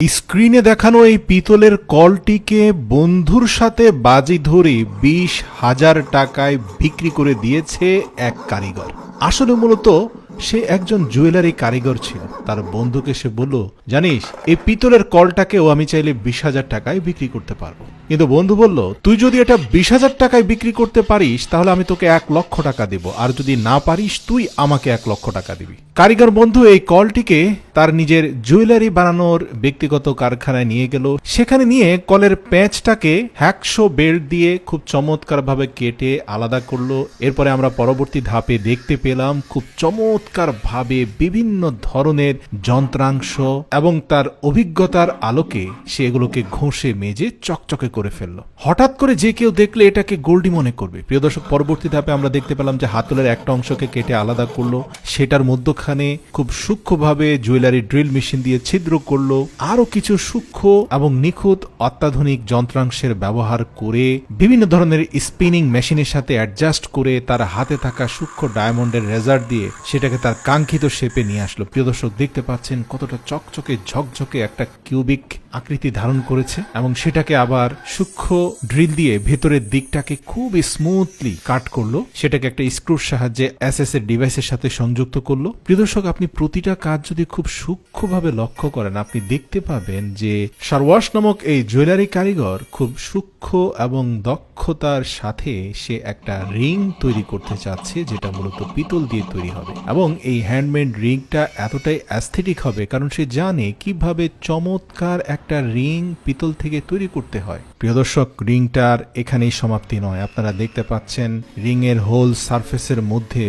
স্ক্রিনে দেখানো এই পিতলের কলটিকে বন্ধুর সাথে বাজি ধরে 20,000 টাকায় বিক্রি করে দিয়েছে এক কারিগর। আসলে মূলত সে একজন জুয়েলারি কারিগর ছিল। তার বন্ধুকে সে বলল, জানিস এই পিতলের কলটাকেও আমি চাইলে 20,000 টাকায় বিক্রি করতে পারবো। কিন্তু বন্ধু বলল, তুই যদি এটা 20,000 টাকায় বিক্রি করতে পারিস তাহলে আমি তোকে 1 লক্ষ টাকা দেব, আর যদি না পারিস তুই আমাকে 1 লক্ষ টাকা দিবি। কারিগর বন্ধু এই কলটিকে তার নিজের জুয়েলারি বানানোর ব্যক্তিগত কারখানায় নিয়ে গেল। সেখানে নিয়ে কলের প্যাঁচটাকে হ্যাকশো বেল্ট দিয়ে খুব চমৎকার ভাবে কেটে আলাদা করলো। এরপরে আমরা পরবর্তী ধাপে দেখতে পেলাম খুব চমৎকার ভাবে বিভিন্ন ধরনের যন্ত্রাংশ এবং তার অভিজ্ঞতার আলোকে সে এগুলোকে ঘষে মেজে চকচকে করে ফেললো। হঠাৎ করে যে কেউ দেখলে এটাকে গোল্ডি মনে করবে। প্রিয় দর্শক, পরবর্তী ধাপে আমরা দেখতে পেলাম যে হাতলের একটা অংশকে কেটে আলাদা করলো, সেটার মধ্যখানে খুব সূক্ষ্মভাবে জুয়েলারি ড্রিল মেশিন দিয়ে ছিদ্র করলো। আরো কিছু সূক্ষ্ম এবং নিখুঁত অত্যাধুনিক যন্ত্রাংশের ব্যবহার করে বিভিন্ন ধরনের স্পিনিং মেশিনের সাথে অ্যাডজাস্ট করে তার হাতে থাকা সূক্ষ্ম ডায়মন্ডের রেজার দিয়ে সেটাকে তার কাঙ্ক্ষিত শেপে নিয়ে আসলো। প্রিয় দর্শক, দেখতে পাচ্ছেন কতটা চকচকে ঝকঝকে একটা কিউবিক আকৃতি ধারণ করেছে এবং সেটাকে আবার সূক্ষ্ম ড্রিল দিয়ে ভেতরের দিকটাকে খুব স্মুথলি কাট করলো। সেটাকে একটা স্ক্রুর সাহায্যে এসএস এর ডিভাইসের সাথে সংযুক্ত করলো। প্রিয় দর্শক, আপনি প্রতিটা কাজ যদি খুব সূক্ষ্মভাবে লক্ষ্য করেন আপনি দেখতে পাবেন যে শারওয়াশ নামক এই জুয়েলারি কারিগর খুব সূক্ষ্ম এবং দক্ষতার সাথে সে একটা রিং তৈরি করতে চাচ্ছে, যেটা মূলত পিতল দিয়ে তৈরি হবে। এবং এই হ্যান্ডমেড রিংটা এতটাই অ্যাস্থেটিক হবে কারণ সে জানে কিভাবে চমৎকার একটা রিং পিতল থেকে তৈরি করতে হয়। প্রিয় দর্শক, রিংটার এখানেই সমাপ্তি নয়। আপনারা দেখতে পাচ্ছেন রিং এর হোল সারফেসের মধ্যে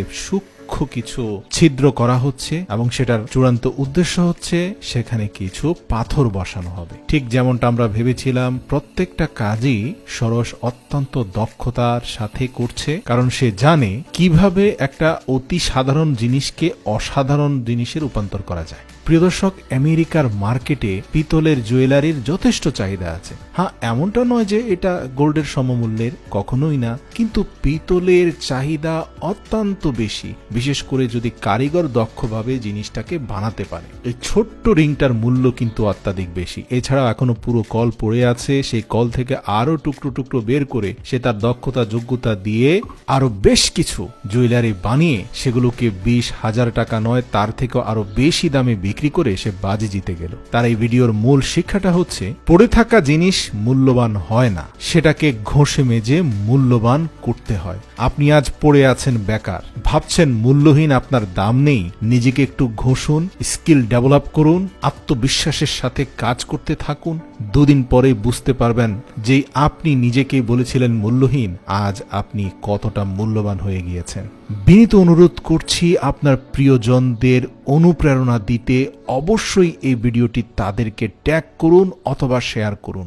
কিছু ছিদ্র করা হচ্ছে এবং সেটার চূড়ান্ত উদ্দেশ্য হচ্ছে সেখানে কিছু পাথর বসানো হবে। ঠিক যেমনটা আমরা ভেবেছিলাম, প্রত্যেকটা কাজই সরস অত্যন্ত দক্ষতার সাথে করছে, কারণ সে জানে কিভাবে একটা অতি সাধারণ জিনিসকে অসাধারণ জিনিসে রূপান্তর করা যায়। প্রিয় দর্শক, আমেরিকার মার্কেটে পিতলের জুয়েলারির যথেষ্ট চাহিদা আছে। হ্যাঁ, এমনটা নয় যে এটা গোল্ডের সমমূল্যের, কখনোই না, কিন্তু পিতলের চাহিদা অত্যন্ত বেশি, বিশেষ করে যদি কারিগর দক্ষভাবে জিনিসটাকে বানাতে পারে। এই ছোট্ট রিংটার মূল্য কিন্তু অত্যাধিক বেশি। এছাড়াও এখনো পুরো কল পড়ে আছে, সেই কল থেকে আরো টুকরো টুকরো বের করে সে তার দক্ষতা যোগ্যতা দিয়ে আরো বেশ কিছু জুয়েলারি বানিয়ে সেগুলোকে 20,000 টাকা নয় তার থেকেও আরো বেশি দামে বিক্রি করে সে বাজি জিতে গেল। তার এই ভিডিওর মূল শিক্ষাটা হচ্ছে, পড়ে থাকা জিনিস মূল্যবান হয় না, সেটাকে ঘষে মেজে মূল্যবান করতে হয়। আপনি আজ পড়ে আছেন বেকার, ভাবছেন মূল্যহীন, আপনার দাম নেই, নিজেকে একটু ঘষুন, স্কিল ডেভেলপ করুন, আত্মবিশ্বাসের সাথে কাজ করতে থাকুন। 2 দিন পরে বুঝতে পারবেন যে আপনি নিজেকেই বলেছিলেন মূল্যহীন, আজ আপনি কতটা মূল্যবান হয়ে গিয়েছেন। বিনীত অনুরোধ করছি, আপনার প্রিয়জনদের অনুপ্রেরণা দিতে অবশ্যই এই ভিডিওটি তাদেরকে ট্যাগ করুন অথবা শেয়ার করুন।